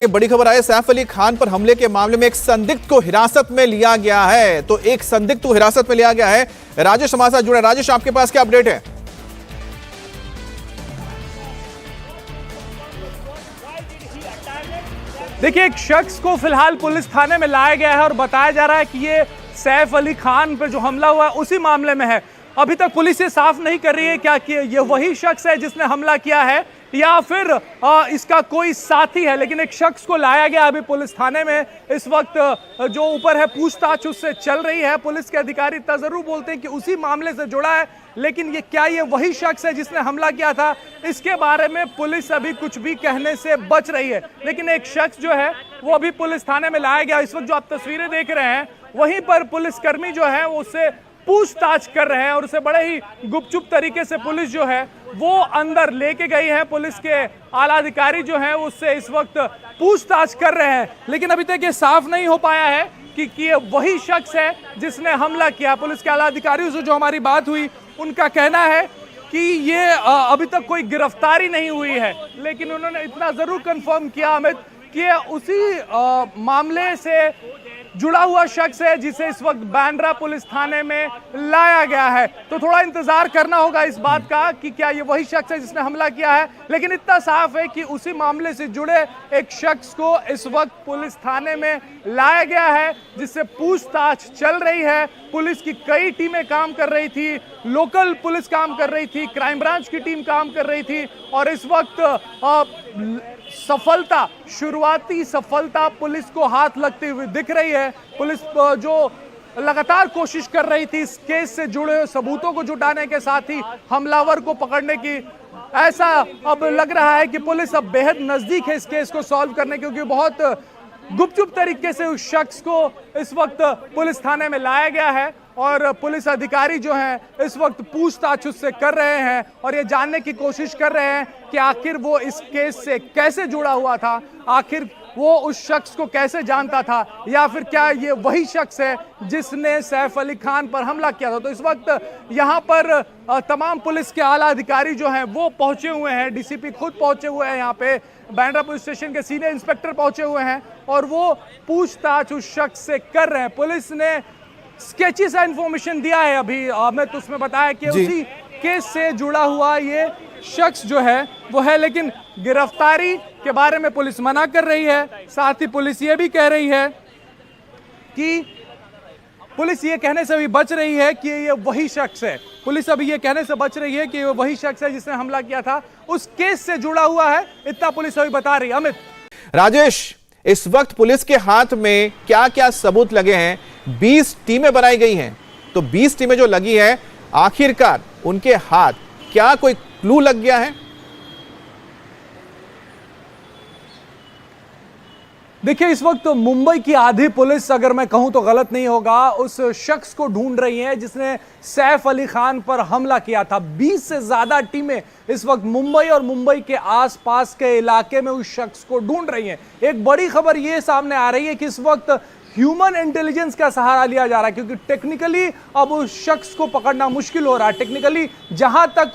बड़ी खबर आई। सैफ अली खान पर हमले के मामले में एक संदिग्ध को हिरासत में लिया गया है। तो एक संदिग्ध को हिरासत में लिया गया है। राजेश हमारे साथ जुड़े। राजेश, आपके पास क्या अपडेट है? देखिए, एक शख्स को फिलहाल पुलिस थाने में लाया गया है और बताया जा रहा है कि ये सैफ अली खान पर जो हमला हुआ है उसी मामले में है। अभी तक पुलिस ये साफ नहीं कर रही है क्या कि ये वही शख्स है जिसने हमला किया है या फिर इसका कोई साथी है, लेकिन एक शख्स को लाया गया अभी पुलिस थाने में। इस वक्त जो ऊपर है पूछताछ उससे चल रही है। पुलिस के अधिकारी इतना जरूर बोलते हैं कि उसी मामले से जुड़ा है, लेकिन ये वही शख्स है जिसने हमला किया था, इसके बारे में पुलिस अभी कुछ भी कहने से बच रही है। लेकिन एक शख्स जो है वो अभी पुलिस थाने में लाया गया। इस वक्त जो आप तस्वीरें देख रहे हैं वहीं पर पुलिसकर्मी जो है वो उससे पूछताछ कर रहे हैं और उसे बड़े ही गुपचुप तरीके से पुलिस जो है वो अंदर लेके गई है। पुलिस के आला अधिकारी जो है उससे इस वक्त पूछताछ कर रहे हैं, लेकिन अभी तक ये साफ नहीं हो पाया है कि ये वही शख्स है जिसने हमला किया। पुलिस के आला अधिकारियों से जो हमारी बात हुई उनका कहना है कि ये अभी तक कोई गिरफ्तारी नहीं हुई है, लेकिन उन्होंने इतना जरूर कंफर्म किया अमित कि उसी मामले से जुड़ा हुआ शख्स है जिसे इस वक्त बांद्रा पुलिस थाने में लाया गया है। तो थोड़ा इंतजार करना होगा इस बात का कि क्या ये वही शख्स है जिसने हमला किया है, लेकिन इतना साफ है कि उसी मामले से जुड़े एक शख्स को इस वक्त पुलिस थाने में लाया गया है जिससे पूछताछ चल रही है। पुलिस की कई टीमें काम कर रही थी, लोकल पुलिस काम कर रही थी, क्राइम ब्रांच की टीम काम कर रही थी और इस वक्त शुरुआती सफलता पुलिस को हाथ लगती हुई दिख रही है। पुलिस जो लगातार कोशिश कर रही थी इस केस से जुड़े हुए सबूतों को जुटाने के साथ ही हमलावर को पकड़ने की, ऐसा अब लग रहा है कि पुलिस अब बेहद नजदीक है इस केस को सॉल्व करने, क्योंकि बहुत गुपचुप तरीके से उस शख्स को इस वक्त पुलिस थाने में लाया गया है और पुलिस अधिकारी जो हैं इस वक्त पूछताछ उससे कर रहे हैं और ये जानने की कोशिश कर रहे हैं कि आखिर वो इस केस से कैसे जुड़ा हुआ था, आखिर वो उस शख्स को कैसे जानता था या फिर क्या ये वही शख्स है जिसने सैफ अली खान पर हमला किया था। तो इस वक्त यहाँ पर तमाम पुलिस के आला अधिकारी जो हैं वो पहुंचे हुए हैं। डीसीपी खुद पहुंचे हुए हैं, यहाँ पे बांद्रा पुलिस स्टेशन के सीनियर इंस्पेक्टर पहुंचे हुए हैं और वो पूछताछ उस शख्स से कर रहे हैं। पुलिस ने स्केची सा इंफॉर्मेशन दिया है अभी अमित, उसमें बताया कि उसी केस से जुड़ा हुआ ये शख्स जो है वो है, लेकिन गिरफ्तारी के बारे में पुलिस मना कर रही है। साथ ही पुलिस ये भी कह रही है कि पुलिस ये कहने से भी बच रही है कि ये वही शख्स है। पुलिस अभी ये कहने से बच रही है कि ये वही शख्स है जिसने हमला किया था, उस केस से जुड़ा हुआ है, इतना पुलिस अभी बता रही है। अमित। राजेश, इस वक्त पुलिस के हाथ में क्या क्या सबूत लगे हैं? 20 टीमें बनाई गई हैं, तो 20 टीमें जो लगी हैं आखिरकार उनके हाथ क्या कोई क्लू लग गया है? देखिए, इस वक्त तो मुंबई की आधी पुलिस, अगर मैं कहूं तो गलत नहीं होगा, उस शख्स को ढूंढ रही है जिसने सैफ अली खान पर हमला किया था। 20 से ज्यादा टीमें इस वक्त मुंबई और मुंबई के आसपास के इलाके में उस शख्स को ढूंढ रही हैं। एक बड़ी खबर यह सामने आ रही है कि इस वक्त ह्यूमन इंटेलिजेंस का सहारा लिया जा रहा है, क्योंकि टेक्निकली अब उस शख्स को पकड़ना मुश्किल हो रहा है। टेक्निकली जहां तक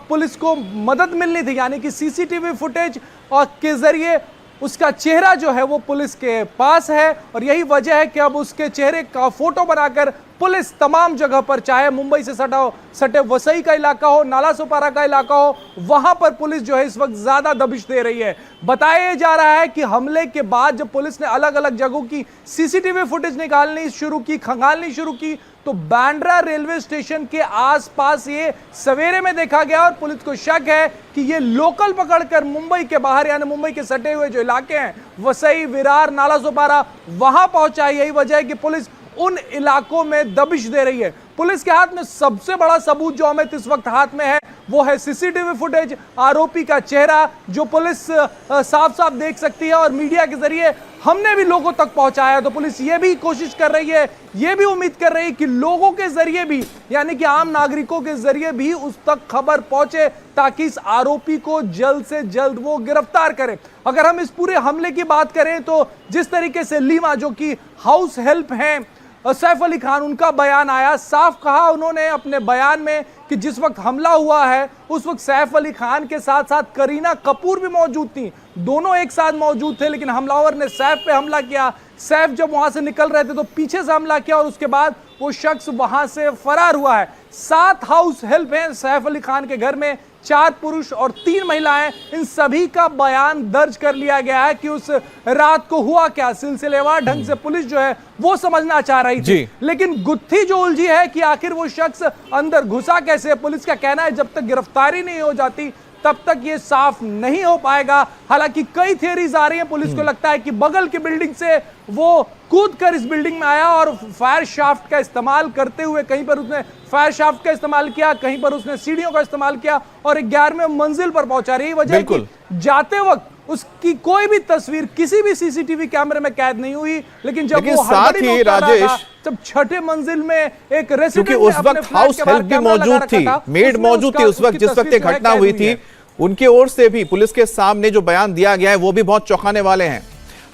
पुलिस को मदद मिलनी थी, यानी कि सीसीटीवी फुटेज के जरिए उसका चेहरा जो है वो पुलिस के पास है और यही वजह है कि अब उसके चेहरे का फोटो बनाकर पुलिस तमाम जगह पर, चाहे मुंबई से सटे वसई का इलाका हो, नाला सोपारा का इलाका हो, वहां पर पुलिस जो है इस वक्त ज्यादा दबिश दे रही है। बताया जा रहा है कि हमले के बाद जब पुलिस ने अलग अलग जगहों की सीसीटीवी फुटेज निकालनी शुरू की, खंगालनी शुरू की, तो बांद्रा रेलवे स्टेशन के आसपास ये सवेरे में देखा गया और पुलिस को शक है कि ये लोकल पकड़कर मुंबई के बाहर, यानी मुंबई के सटे हुए जो इलाके हैं वसई, विरार, नाला सोपारा, वहां पहुंचा। यही वजह है कि पुलिस उन इलाकों में दबिश दे रही है। पुलिस के हाथ में सबसे बड़ा सबूत जो हमें इस वक्त हाथ में है वो है सीसीटीवी फुटेज, आरोपी का चेहरा, जो पुलिस साफ साफ देख सकती है और मीडिया के जरिए हमने भी लोगों तक पहुंचाया। तो पुलिस ये भी कोशिश कर रही है, ये भी उम्मीद कर रही है कि लोगों के जरिए भी, यानी कि आम नागरिकों के जरिए भी उस तक खबर पहुंचे ताकि इस आरोपी को जल्द से जल्द वो गिरफ्तार करें। अगर हम इस पूरे हमले की बात करें तो जिस तरीके से लीमा, जो कि हाउस हेल्प हैं सैफ अली खान, उनका बयान आया। साफ कहा उन्होंने अपने बयान में कि जिस वक्त हमला हुआ है उस वक्त सैफ अली खान के साथ साथ करीना कपूर भी मौजूद थी। दोनों एक साथ मौजूद थे, लेकिन हमलावर ने सैफ पे हमला किया। सैफ जब वहां से निकल रहे थे तो पीछे से हमला किया और उसके बाद वो शख्स वहां से फरार हुआ है। 7 हाउस हेल्प हैं सैफ अली खान के घर में, 4 पुरुष और 3 महिलाएं। इन सभी का बयान दर्ज कर लिया गया है कि उस रात को हुआ क्या। सिलसिलेवार ढंग से पुलिस जो है वो समझना चाह रही थी, लेकिन गुत्थी जो उलझी है कि आखिर वो शख्स अंदर घुसा कैसे। पुलिस का कहना है जब तक गिरफ्तारी नहीं हो जाती तब तक ये साफ नहीं हो पाएगा। हालांकि कई थियरीज आ रही हैं। पुलिस को लगता है कि बगल की बिल्डिंग से वो कूद कर इस बिल्डिंग में आया और फायर शाफ्ट का इस्तेमाल करते हुए कहीं पर उसने फायर शाफ्ट का इस्तेमाल किया, कहीं पर उसने सीढ़ियों का इस्तेमाल किया और 11वें मंजिल पर पहुंचा। रही वजह है कि जाते वक्त उसकी कोई भी तस्वीर किसी भी सीसीटीवी कैमरे में कैद नहीं हुई, लेकिन जब वो साथ ही राजेश जब 6ठे मंजिल में एक रेसिडेंट, क्योंकि उस वक्त हाउस हेल्प भी मौजूद थी, मेड मौजूद थी उस वक्त जिस वक्त ये घटना हुई थी। उनके ओर से भी पुलिस के सामने जो बयान दिया गया है वो भी बहुत चौंकाने वाले हैं।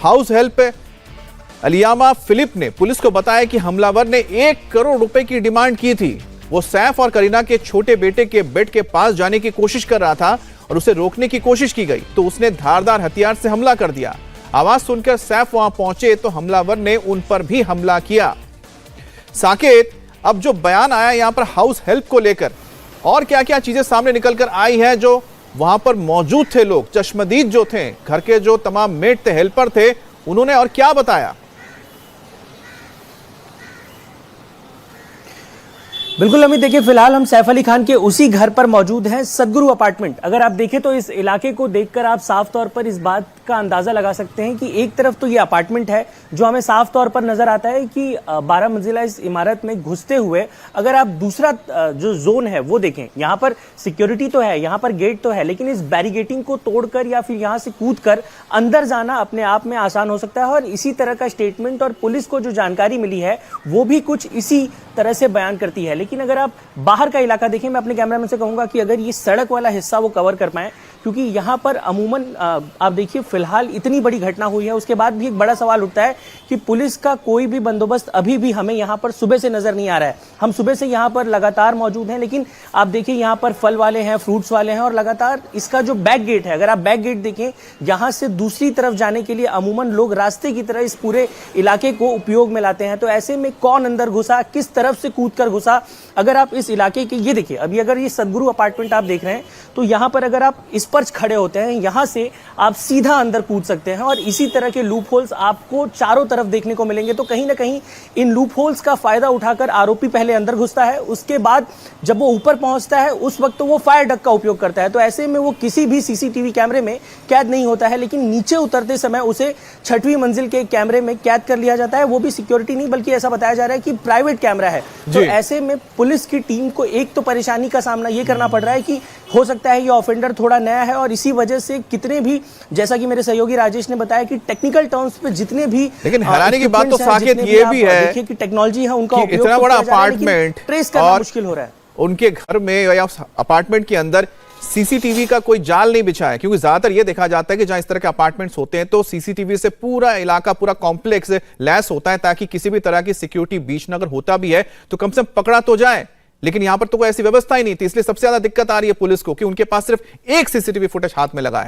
हाउस हेल्प अलियामा फिलिप ने पुलिस को बताया कि हमलावर ने 1 करोड़ रुपए की डिमांड की थी। वो सैफ और करीना के छोटे बेटे के बेड के पास जाने की कोशिश कर रहा था और उसे रोकने की कोशिश की गई तो उसने धारदार हथियार से हमला कर दिया। आवाज सुनकर सैफ वहां पहुंचे तो हमलावर ने उन पर भी हमला किया। साकेत, अब जो बयान आया यहां पर हाउस हेल्प को लेकर और क्या क्या चीजें सामने निकल कर आई है, जो वहां पर मौजूद थे लोग, चश्मदीद जो थे, घर के जो तमाम मेट थे, हेल्पर थे, उन्होंने और क्या बताया? बिल्कुल अमित, देखिए फिलहाल हम सैफ अली खान के उसी घर पर मौजूद हैं, सदगुरु अपार्टमेंट। अगर आप देखें तो इस इलाके को देखकर आप साफ तौर पर इस बात का अंदाजा लगा सकते हैं कि एक तरफ तो ये अपार्टमेंट है जो हमें साफ तौर पर नजर आता है कि 12 मंजिला इस इमारत में घुसते हुए अगर आप दूसरा जो जोन है वो देखें, यहाँ पर सिक्योरिटी तो है, यहाँ पर गेट तो है, लेकिन इस बैरिगेटिंग को तोड़कर या फिर यहाँ से कूदकर अंदर जाना अपने आप में आसान हो सकता है। और इसी तरह का स्टेटमेंट और पुलिस को जो जानकारी मिली है वो भी कुछ इसी तरह से बयान करती है। लेकिन अगर आप बाहर का इलाका देखें, मैं अपने कैमरामैन से कहूंगा कि अगर ये सड़क वाला हिस्सा वो कवर कर पाए, क्योंकि यहाँ पर अमूमन आप देखिए फिलहाल इतनी बड़ी घटना हुई है, उसके बाद भी एक बड़ा सवाल उठता है कि पुलिस का कोई भी बंदोबस्त अभी भी हमें यहाँ पर सुबह से नजर नहीं आ रहा है। हम सुबह से यहाँ पर लगातार मौजूद हैं, लेकिन आप देखिए यहाँ पर फल वाले हैं, फ्रूट्स वाले हैं और लगातार इसका जो बैक गेट है, अगर आप बैक गेट देखें, यहाँ से दूसरी तरफ जाने के लिए अमूमन लोग रास्ते की तरह इस पूरे इलाके को उपयोग में लाते हैं। तो ऐसे में कौन अंदर घुसा, किस तरफ से कूद कर घुसा, अगर आप इस इलाके के ये देखिए, अभी अगर ये सदगुरु अपार्टमेंट आप देख रहे हैं तो यहाँ पर अगर आप इस पर खड़े होते हैं, यहाँ से आप सीधा अंदर कूद सकते हैं और इसी तरह के लूप होल्स आपको चारों तरफ देखने को मिलेंगे। तो कहीं ना कहीं इन लूप होल्स का फायदा उठाकर आरोपी पहले अंदर घुसता है, उसके बाद जब वो ऊपर पहुंचता है उस वक्त तो वो फायर डक का उपयोग करता है। तो ऐसे में वो किसी भी सीसीटीवी कैमरे में कैद नहीं होता है, लेकिन नीचे उतरते समय उसे 6वीं मंजिल के कैमरे में कैद कर लिया जाता है। वो भी सिक्योरिटी नहीं, बल्कि ऐसा बताया जा रहा है कि प्राइवेट कैमरा है। तो ऐसे में पुलिस की टीम को एक तो परेशानी का सामना ये करना पड़ रहा है कि हो सकता है ये ऑफेंडर थोड़ा नया है और इसी वजह से कितने भी, जैसा कि मेरे सहयोगी राजेश ने बताया कि टेक्निकल टर्म्स पे जितने भी, लेकिन हैरानी की बात तो साकेत ये भी है देखिए कि टेक्नोलॉजी है उनका उपयोग इतना बड़ा अपार्टमेंट ट्रेस करना मुश्किल हो रहा है। उनके घर में या अपार्टमेंट के अंदर सीसीटीवी का कोई जाल नहीं बिछा है, क्योंकि ज्यादातर ये देखा जाता है कि जहां इस तरह के अपार्टमेंट्स होते हैं तो सीसीटीवी से पूरा इलाका, पूरा कॉम्प्लेक्स लैस होता है ताकि किसी भी तरह की सिक्योरिटी बीच में अगर होता भी है तो कम से कम पकड़ा तो जाए। लेकिन यहां पर तो कोई ऐसी व्यवस्था ही नहीं थी, इसलिए सबसे ज्यादा दिक्कत आ रही है पुलिस को कि उनके पास सिर्फ एक सीसीटीवी फुटेज हाथ में लगा है।